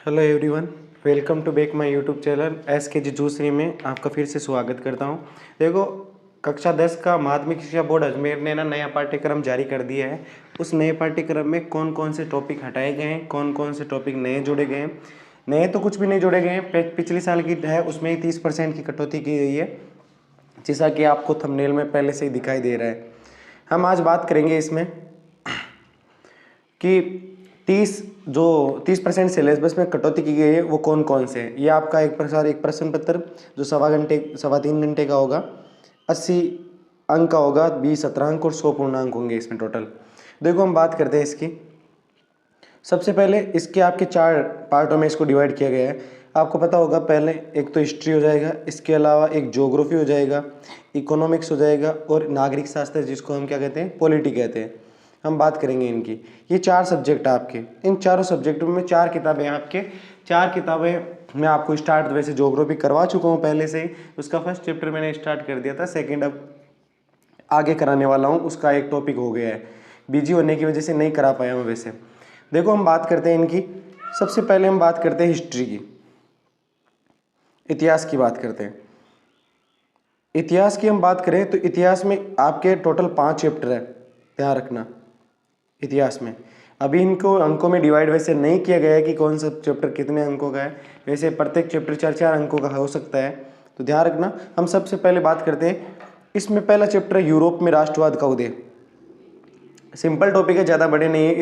Hello everyone, welcome to back my YouTube channel S K G Jusari में आपका फिर से स्वागत करता हूं। देखो, कक्षा 10 का माध्यमिक शिक्षा बोर्ड अजमेर ने नया पाठ्यक्रम जारी कर दिया है। उस नए पाठ्यक्रम में कौन कौन से टॉपिक हटाए गए हैं, कौन कौन से टॉपिक नए जोड़े गए हैं। नए तो कुछ भी नहीं जोड़े गए हैं, पिछले साल की है उसमें ही 30% की कटौती की गई है, जैसा कि आपको थंबनेल में पहले से ही दिखाई दे रहा है। हम आज बात करेंगे इसमें कि 30% सिलेबस में कटौती की गई है वो कौन कौन से हैं। ये आपका एक प्रश्न पत्र जो सवा तीन घंटे का होगा, 80 अंक का होगा, 20 17 अंक और 100 पूर्णांक होंगे इसमें टोटल। देखो, हम बात करते हैं इसकी। सबसे पहले इसके आपके 4 पार्टों में इसको डिवाइड किया गया है। आपको पता होगा, पहले एक तो हिस्ट्री हो जाएगा, इसके अलावा एक ज्योग्राफी हो जाएगा, इकोनॉमिक्स हो जाएगा और नागरिक शास्त्र जिसको हम क्या कहते हैं, पॉलिटी कहते हैं। हम बात करेंगे इनकी। ये 4 सब्जेक्ट आपके, इन चारों सब्जेक्टों में 4 किताबें आपके। 4 किताबें मैं आपको स्टार्ट वैसे ज्योग्राफी करवा चुका हूँ पहले से ही। उसका फर्स्ट चैप्टर मैंने स्टार्ट कर दिया था, सेकेंड अब आगे कराने वाला हूँ। उसका एक टॉपिक हो गया है, बिजी होने की वजह से नहीं करा पाया हूँ वैसे। देखो, हम बात करते हैं इनकी। सबसे पहले हम बात करते हैं हिस्ट्री की, इतिहास की बात करते हैं। इतिहास की हम बात करें तो इतिहास में आपके टोटल 5 चैप्टर है, ध्यान रखना। इतिहास में अभी इनको अंकों में डिवाइड वैसे नहीं किया गया है कि कौन सा चैप्टर कितने अंकों का है। वैसे प्रत्येक चैप्टर 4 अंकों का हो सकता है, तो ध्यान रखना। हम सबसे पहले बात करते हैं, इसमें पहला चैप्टर है यूरोप में राष्ट्रवाद का उदय। सिंपल टॉपिक है, ज़्यादा बड़े नहीं है।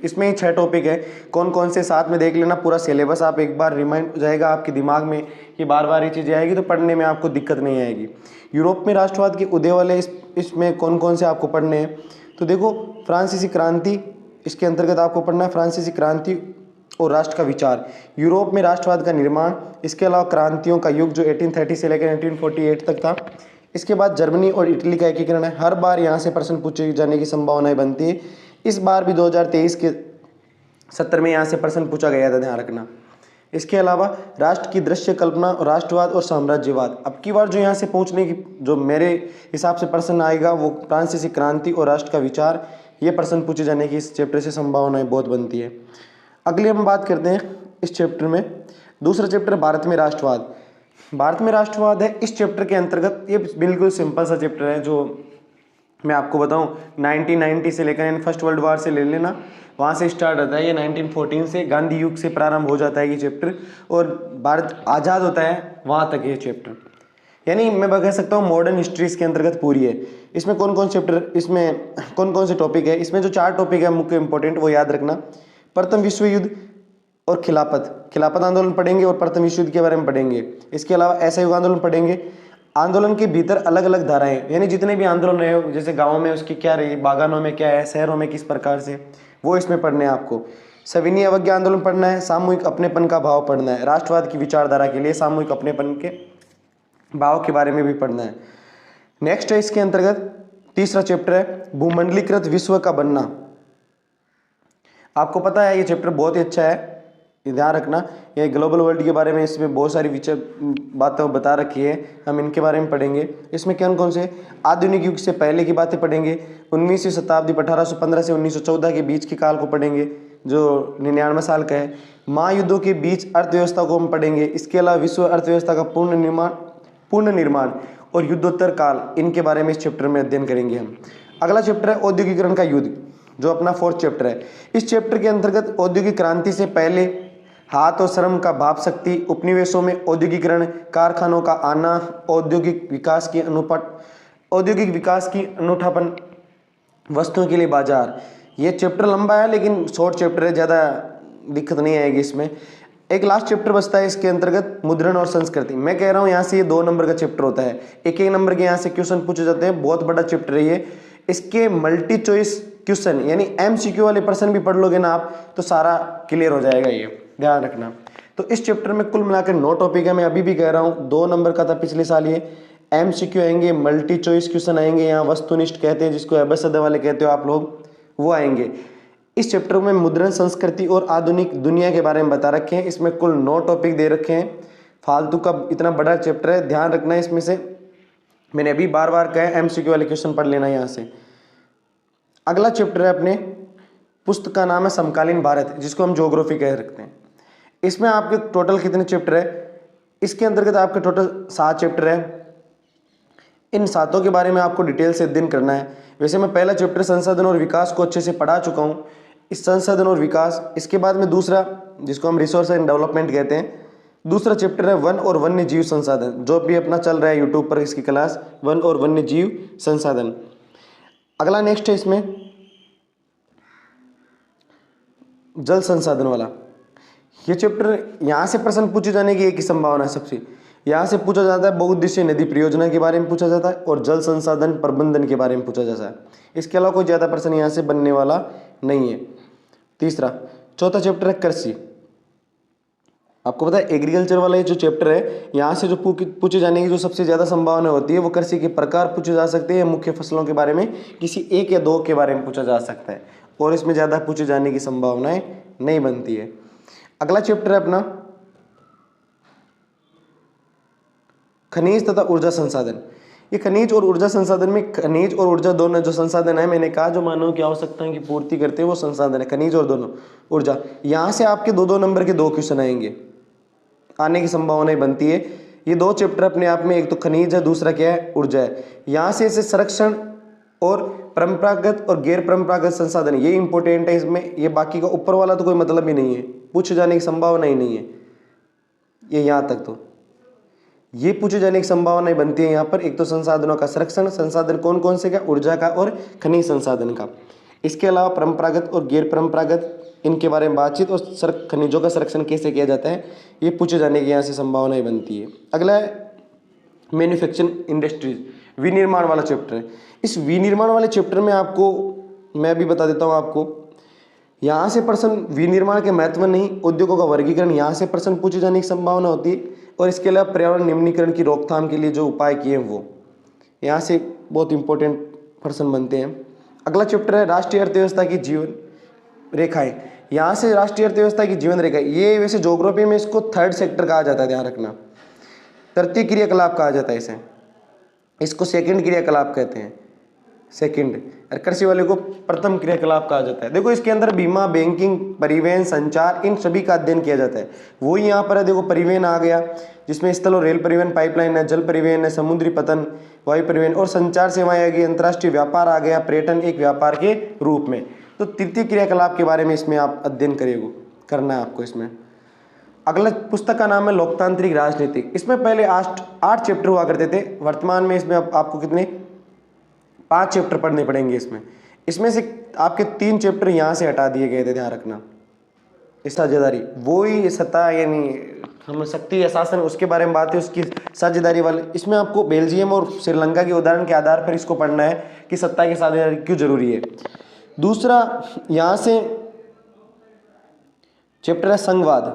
इसमें ही 6 टॉपिक है। कौन कौन से साथ में देख लेना, पूरा सिलेबस आप एक बार रिमाइंड हो जाएगा आपके दिमाग में कि बार बार ये चीज़ें आएगी तो पढ़ने में आपको दिक्कत नहीं आएगी। यूरोप में राष्ट्रवाद के उदय वाले इसमें कौन कौन से आपको पढ़ने हैं, तो देखो, फ्रांसीसी क्रांति इसके अंतर्गत आपको पढ़ना है। फ्रांसीसी क्रांति और राष्ट्र का विचार, यूरोप में राष्ट्रवाद का निर्माण, इसके अलावा क्रांतियों का युग जो 1830 से लेकर 1848 तक था। इसके बाद जर्मनी और इटली का एकीकरण है। हर बार यहाँ से प्रश्न पूछे जाने की संभावनाएं बनती है। इस बार भी 2023 के सत्र में यहाँ से प्रश्न पूछा गया था, ध्यान रखना। इसके अलावा राष्ट्र की दृश्य कल्पना और राष्ट्रवाद और साम्राज्यवाद। अब की बार जो यहाँ से पूछने की जो मेरे हिसाब से प्रश्न आएगा वो फ्रांसीसी क्रांति और राष्ट्र का विचार, ये प्रश्न पूछे जाने की इस चैप्टर से संभावनाएं बहुत बनती है। अगली हम बात करते हैं इस चैप्टर में, दूसरा चैप्टर भारत में राष्ट्रवाद। भारत में राष्ट्रवाद है इस चैप्टर के अंतर्गत। ये बिल्कुल सिंपल सा चैप्टर है, जो मैं आपको बताऊं 1990 से लेकर फर्स्ट वर्ल्ड वार से ले लेना, वहाँ से स्टार्ट होता है। ये 1914 से गांधी युग से प्रारंभ हो जाता है ये चैप्टर, और भारत आज़ाद होता है वहाँ तक ये चैप्टर। यानी मैं कह सकता हूँ मॉडर्न हिस्ट्री इसके अंतर्गत पूरी है। इसमें कौन कौन चैप्टर, इसमें कौन कौन से टॉपिक है, इसमें जो 4 टॉपिक है मुख्य इंपॉर्टेंट वो याद रखना। प्रथम विश्व युद्ध और खिलाफत आंदोलन पढ़ेंगे और प्रथम विश्व युद्ध के बारे में पढ़ेंगे। इसके अलावा असहयोग आंदोलन पढ़ेंगे। आंदोलन के भीतर अलग अलग धाराएं, यानी जितने भी आंदोलन रहे, जैसे गाँवों में उसकी क्या रही, बागानों में क्या है, शहरों में किस प्रकार से, वो इसमें पढ़ने हैं आपको। सविनय अवज्ञा आंदोलन पढ़ना है। सामूहिक अपनेपन का भाव पढ़ना है। राष्ट्रवाद की विचारधारा के लिए सामूहिक अपनेपन के भाव के बारे में भी पढ़ना है। नेक्स्ट है इसके अंतर्गत तीसरा चैप्टर है भूमंडलीकृत विश्व का बनना। आपको पता है ये चैप्टर बहुत ही अच्छा है, ध्यान रखना। ये ग्लोबल वर्ल्ड के बारे में इसमें बहुत सारी बातें बता रखी है, हम इनके बारे में पढ़ेंगे। इसमें कौन कौन से आधुनिक युग से पहले की बातें पढ़ेंगे। 19वीं शताब्दी 1815 से 1914 के बीच के काल को पढ़ेंगे, जो 99 साल का है। महायुद्धों के बीच अर्थव्यवस्था को हम पढ़ेंगे। इसके अलावा विश्व अर्थव्यवस्था का पूर्ण निर्माण और युद्धोत्तर काल, इनके बारे में इस चैप्टर में अध्ययन करेंगे हम। अगला चैप्टर है औद्योगिकरण का युद्ध, जो अपना 4th चैप्टर है। इस चैप्टर के अंतर्गत औद्योगिक क्रांति से पहले हाथ और श्रम का भाप शक्ति, उपनिवेशों में औद्योगिकरण, कारखानों का आना, औद्योगिक विकास की अनूठापन, वस्तुओं के लिए बाजार। ये चैप्टर लंबा है लेकिन शॉर्ट चैप्टर है, ज़्यादा दिक्कत नहीं आएगी इसमें। एक लास्ट चैप्टर बचता है इसके अंतर्गत मुद्रण और संस्कृति। मैं कह रहा हूँ यहाँ से ये 2 नंबर का चैप्टर होता है, एक नंबर के यहाँ से क्वेश्चन पूछे जाते हैं। बहुत बड़ा चैप्टर है ये। इसके मल्टी चॉइस क्वेश्चन यानी MCQ वाले प्रश्न भी पढ़ लोगे ना आप, तो सारा क्लियर हो जाएगा, ये ध्यान रखना। तो इस चैप्टर में कुल मिलाकर 9 टॉपिक है। मैं अभी भी कह रहा हूँ 2 नंबर का था पिछले साल ये। MCQ आएंगे, मल्टी चॉइस क्वेश्चन आएंगे, यहाँ वस्तुनिष्ठ कहते हैं जिसको एबसद वाले कहते हो आप लोग, वो आएंगे। इस चैप्टर में मुद्रण, संस्कृति और आधुनिक दुनिया के बारे में बता रखे हैं। इसमें कुल 9 टॉपिक दे रखे हैं। फालतू का इतना बड़ा चैप्टर है, ध्यान रखना है। इसमें से मैंने अभी बार बार कहा MCQ वाले क्वेश्चन पढ़ लेना यहाँ से। अगला चैप्टर है अपने पुस्तक का नाम है समकालीन भारत, जिसको हम ज्योग्राफी कह रखते हैं। इसमें आपके टोटल कितने चैप्टर है, इसके अंतर्गत आपके टोटल 7 चैप्टर है। इन सातों के बारे में आपको डिटेल से अध्ययन करना है। वैसे मैं पहला चैप्टर संसाधन और विकास को अच्छे से पढ़ा चुका हूँ, इस संसाधन और विकास। इसके बाद में दूसरा, जिसको हम रिसोर्स एंड डेवलपमेंट कहते हैं, दूसरा चैप्टर है वन और वन्य जीव संसाधन, जो भी अपना चल रहा है यूट्यूब पर इसकी क्लास, वन और वन्य जीव संसाधन। अगला नेक्स्ट है इसमें जल संसाधन वाला। ये चैप्टर यहाँ से प्रश्न पूछे जाने की एक ही संभावना है सबसे, यहाँ से पूछा जाता है बहुउद्देशीय नदी परियोजना के बारे में पूछा जाता है और जल संसाधन प्रबंधन के बारे में पूछा जाता है। इसके अलावा कोई ज़्यादा प्रश्न यहाँ से बनने वाला नहीं है। तीसरा, चौथा चैप्टर है कृषि। आपको पता है एग्रीकल्चर वाला ये जो चैप्टर है, यहाँ से जो पूछे जाने की जो सबसे ज़्यादा संभावना होती है वो कृषि के प्रकार पूछे जा सकते हैं, मुख्य फसलों के बारे में किसी एक या दो के बारे में पूछा जा सकता है, और इसमें ज़्यादा पूछे जाने की संभावनाएं नहीं बनती है। अगला चैप्टर है अपना खनिज तथा ऊर्जा संसाधन। ये खनिज और ऊर्जा संसाधन में, खनिज और ऊर्जा दोनों जो संसाधन है, मैंने कहा जो मानव की आवश्यकताओं की पूर्ति करते हैं वो संसाधन है, खनिज और दोनों ऊर्जा। यहाँ से आपके 2-2 नंबर के 2 क्वेश्चन आएंगे, आने की संभावनाएं बनती है। ये 2 चैप्टर अपने आप में, एक तो खनिज है, दूसरा क्या है, ऊर्जा है। यहाँ से इसे संरक्षण और परंपरागत और गैर परंपरागत संसाधन, ये इंपॉर्टेंट है इसमें। ये बाकी का ऊपर वाला तो कोई मतलब ही नहीं है, पूछे जाने की संभावना ही नहीं है। ये यहाँ तक तो ये पूछे जाने की संभावना बनती है यहाँ पर। एक तो संसाधनों का संरक्षण, संसाधन कौन कौन से का, ऊर्जा का और खनिज संसाधन का। इसके अलावा परंपरागत और गैर परंपरागत, इनके बारे में बातचीत, और खनिजों का संरक्षण कैसे किया जाता है, ये पूछे जाने की यहाँ से संभावनाएं बनती है। अगला है मैन्युफैक्चरिंग इंडस्ट्रीज, विनिर्माण वाला चैप्टर है। इस विनिर्माण वाले चैप्टर में आपको मैं भी बता देता हूँ आपको, यहाँ से प्रश्न विनिर्माण के महत्व नहीं, उद्योगों का वर्गीकरण, यहाँ से प्रश्न पूछे जाने की संभावना होती है। और इसके अलावा पर्यावरण निम्नीकरण की रोकथाम के लिए जो उपाय किए वो यहाँ से बहुत इंपॉर्टेंट प्रश्न बनते हैं। अगला चैप्टर है राष्ट्रीय अर्थव्यवस्था की जीवन रेखाएं। यहाँ से राष्ट्रीय अर्थव्यवस्था की जीवन रेखा, ये वैसे ज्योग्राफी में इसको 3rd सेक्टर कहा जाता है, ध्यान रखना। तृतीय क्रियाकलाप कहा जाता है इसे, इसको 2nd क्रियाकलाप कहते हैं, 2nd। और कृषि वाले को प्रथम क्रियाकलाप कहा जाता है। देखो इसके अंदर बीमा, बैंकिंग, परिवहन, संचार, इन सभी का अध्ययन किया जाता है। वही यहाँ पर है, देखो परिवहन आ गया, जिसमें स्थल और रेल परिवहन, पाइपलाइन है, जल परिवहन है, समुद्री पतन, वायु परिवहन, और संचार सेवाएं आ गई, अंतर्राष्ट्रीय व्यापार आ गया, पर्यटन एक व्यापार के रूप में। तो तृतीय क्रियाकलाप के बारे में इसमें आप अध्ययन करना है आपको इसमें। अगला पुस्तक का नाम है लोकतांत्रिक राजनीतिक। इसमें पहले 8 चैप्टर हुआ करते थे, वर्तमान में इसमें आपको कितने 5 चैप्टर पढ़ने पड़ेंगे इसमें से आपके 3 चैप्टर यहाँ से हटा दिए गए थे, ध्यान रखना। साझेदारी, वो ही सत्ता यानी हम शक्ति या शासन, उसके बारे में बात है, उसकी साझेदारी वाले। इसमें आपको बेल्जियम और श्रीलंका के उदाहरण के आधार पर इसको पढ़ना है कि सत्ता की साझेदारी क्यों जरूरी है। दूसरा यहाँ से चैप्टर है संघवाद।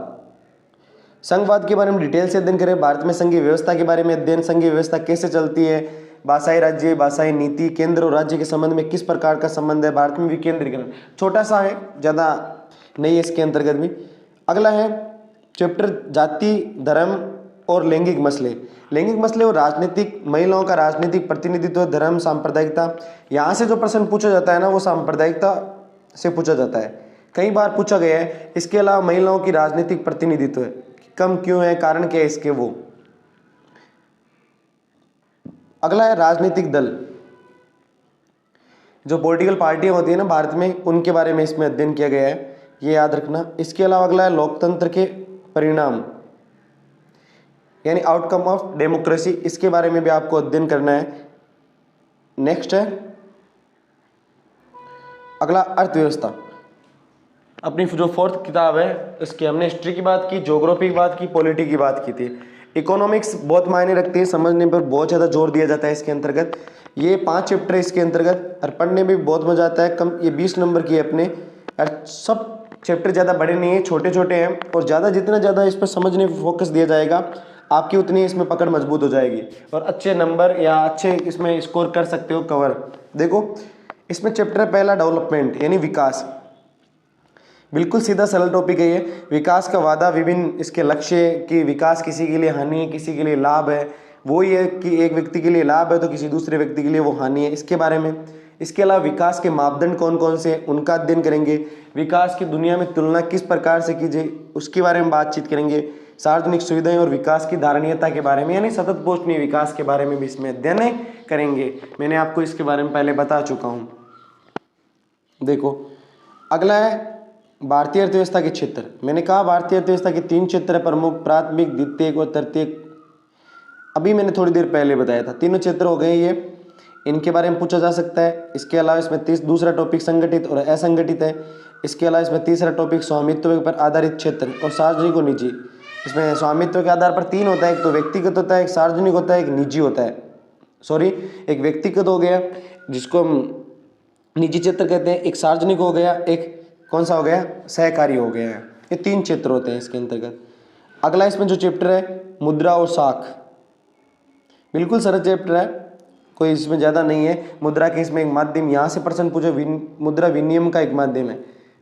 संघवाद के बारे में डिटेल से अध्ययन करें। भारत में संघीय व्यवस्था के बारे में अध्ययन, संघीय व्यवस्था कैसे चलती है, भाषाई राज्य, भाषाई नीति, केंद्र और राज्य के संबंध में किस प्रकार का संबंध है, भारत में विकेंद्रीकरण, छोटा सा है, ज़्यादा नहीं है इसके अंतर्गत भी। अगला है चैप्टर जाति, धर्म और लैंगिक मसले। लैंगिक मसले और राजनीतिक, महिलाओं का राजनीतिक प्रतिनिधित्व, धर्म, सांप्रदायिकता। यहाँ से जो प्रश्न पूछा जाता है ना, वो सांप्रदायिकता से पूछा जाता है, कई बार पूछा गया है। इसके अलावा महिलाओं की राजनीतिक प्रतिनिधित्व है, कम क्यों है, कारण क्या है इसके, वो। अगला है राजनीतिक दल, जो पॉलिटिकल पार्टियां होती है ना भारत में, उनके बारे में इसमें अध्ययन किया गया है, ये याद रखना। इसके अलावा अगला है लोकतंत्र के परिणाम, यानी आउटकम ऑफ डेमोक्रेसी, इसके बारे में भी आपको अध्ययन करना है। नेक्स्ट है अगला अर्थव्यवस्था। अपनी जो 4th किताब है इसकी हमने हिस्ट्री की बात की, ज्योग्राफी की बात की, पॉलिटी की बात की थी। इकोनॉमिक्स बहुत मायने रखती है, समझने पर बहुत ज़्यादा जोर दिया जाता है इसके अंतर्गत। ये 5 चैप्टर है इसके अंतर्गत, और पढ़ने में भी बहुत मजा आता है। कम, ये 20 नंबर की है अपने, और सब चैप्टर ज़्यादा बड़े नहीं है, छोटे छोटे हैं, और जितना ज़्यादा इस पर समझने पर फोकस दिया जाएगा, आपकी उतनी इसमें पकड़ मजबूत हो जाएगी, और अच्छे नंबर या अच्छे इसमें स्कोर कर सकते हो कवर। देखो इसमें चैप्टर पहला डेवलपमेंट यानी विकास, बिल्कुल सीधा सरल टॉपिक है ये। विकास का वादा, विभिन्न इसके लक्ष्य, कि विकास किसी के लिए हानि है, किसी के लिए लाभ है। वो ये कि एक व्यक्ति के लिए लाभ है तो किसी दूसरे व्यक्ति के लिए वो हानि है, इसके बारे में। इसके अलावा विकास के मापदंड कौन कौन से हैं उनका अध्ययन करेंगे। विकास की दुनिया में तुलना किस प्रकार से कीजिए उसके बारे में बातचीत करेंगे। सार्वजनिक सुविधाएं और विकास की धारणीयता के बारे में यानी सतत पोषणीय विकास के बारे में भी इसमें अध्ययन करेंगे। मैंने आपको इसके बारे में पहले बता चुका हूँ। देखो अगला है भारतीय अर्थव्यवस्था के क्षेत्र। मैंने कहा भारतीय अर्थव्यवस्था के 3 क्षेत्र है प्रमुख, प्राथमिक, द्वितीयक और तृतीयक। अभी मैंने थोड़ी देर पहले बताया था, तीनों क्षेत्र हो गए ये, इनके बारे में पूछा जा सकता है। इसके अलावा इसमें दूसरा टॉपिक संगठित और असंगठित है। इसके अलावा इसमें तीसरा टॉपिक स्वामित्व पर आधारित क्षेत्र और सार्वजनिक और निजी। इसमें स्वामित्व के आधार पर 3 होता है, एक तो व्यक्तिगत होता है, एक सार्वजनिक होता है, एक निजी होता है। एक व्यक्तिगत हो गया जिसको हम निजी क्षेत्र कहते हैं, एक सार्वजनिक हो गया, एक कौन सा हो गया, सहकारी हो गया है। ये 3 क्षेत्र होते हैं इसके अंतर्गत। अगला इसमें जो चैप्टर है मुद्रा और साख, बिल्कुल सरल चैप्टर है, कोई इसमें ज़्यादा नहीं है। मुद्रा के इसमें एक माध्यम, यहाँ से प्रश्न पूछे, मुद्रा विनिमय का एक माध्यम है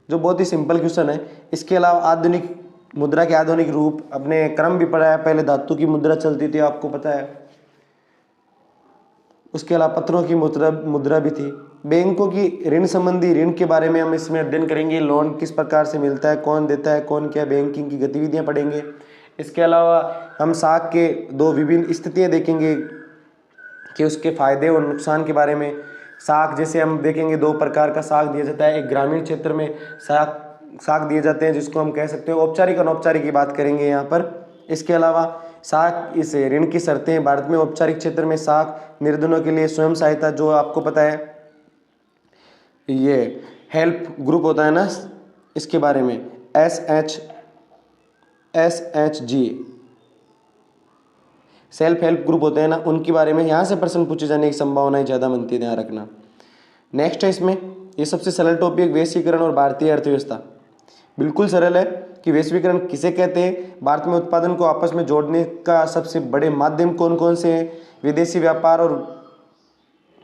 जो बहुत ही सिंपल क्वेश्चन है। इसके अलावा आधुनिक मुद्रा के आधुनिक रूप, अपने क्रम भी पढ़ा है, पहले धातु की मुद्रा चलती थी आपको पता है। उसके अलावा पत्रों की मुद्रा भी थी। बैंकों की ऋण संबंधी ऋण के बारे में हम इसमें अध्ययन करेंगे, लोन किस प्रकार से मिलता है, कौन देता है, कौन क्या, बैंकिंग की गतिविधियां पढ़ेंगे। इसके अलावा हम साख के 2 विभिन्न स्थितियां देखेंगे कि उसके फायदे और नुकसान के बारे में। साख जैसे हम देखेंगे 2 प्रकार का साख दिया जाता है, एक ग्रामीण क्षेत्र में साख दिए जाते हैं जिसको हम कह सकते हैं औपचारिक अनौपचारिक की बात करेंगे यहाँ पर। इसके अलावा साख इस ऋण की शर्तें, भारत में औपचारिक क्षेत्र में साख निर्धनों के लिए स्वयं सहायता, जो आपको पता है ये हेल्प ग्रुप होता है ना, इसके बारे में SHG सेल्फ हेल्प ग्रुप होते हैं ना, उनके बारे में यहाँ से प्रश्न पूछे जाने की संभावनाएं ज़्यादा बनती है, ध्यान रखना। नेक्स्ट है इसमें, ये सबसे सरल टॉपिक वैश्वीकरण और भारतीय अर्थव्यवस्था। बिल्कुल सरल है कि वैश्वीकरण किसे कहते हैं, भारत में उत्पादन को आपस में जोड़ने का सबसे बड़े माध्यम कौन कौन से हैं, विदेशी व्यापार और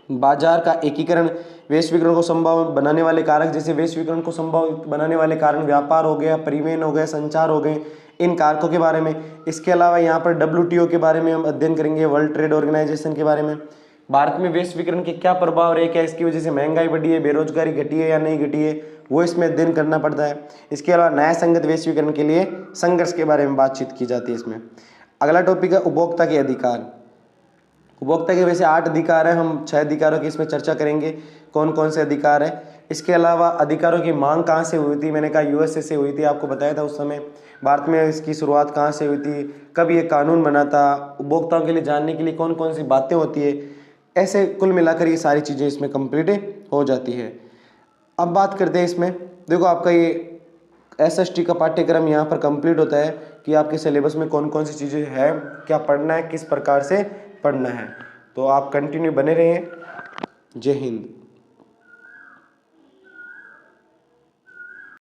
बाजार का एकीकरण, वैश्वीकरण को संभव बनाने वाले कारक, जैसे वैश्वीकरण को संभव बनाने वाले कारण व्यापार हो गया, परिवहन हो गया, संचार हो गए, इन कारकों के बारे में। इसके अलावा यहाँ पर WTO के बारे में हम अध्ययन करेंगे, वर्ल्ड ट्रेड ऑर्गेनाइजेशन के बारे में। भारत में वैश्वीकरण के क्या प्रभाव रहे, क्या इसकी वजह से महंगाई बढ़ी है, बेरोजगारी घटी है या नहीं घटी है, वो इसमें अध्ययन करना पड़ता है। इसके अलावा न्याय संगत वैश्वीकरण के लिए संघर्ष के बारे में बातचीत की जाती है इसमें। अगला टॉपिक है उपभोक्ता के अधिकार। उपभोक्ता के वैसे 8 अधिकार हैं, हम 6 अधिकारों की इसमें चर्चा करेंगे, कौन कौन से अधिकार है। इसके अलावा अधिकारों की मांग कहाँ से हुई थी, मैंने कहा USA से हुई थी, आपको बताया था उस समय। भारत में इसकी शुरुआत कहाँ से हुई थी, कब ये कानून बना था, उपभोक्ताओं के लिए जानने के लिए कौन कौन सी बातें होती है, ऐसे कुल मिलाकर ये सारी चीज़ें इसमें कंप्लीट हो जाती है। अब बात करते हैं इसमें, देखो आपका ये SST का पाठ्यक्रम यहाँ पर कंप्लीट होता है कि आपके सिलेबस में कौन कौन सी चीज़ें हैं, क्या पढ़ना है, किस प्रकार से पढ़ना है। तो आप कंटिन्यू बने रहें। जय हिंद।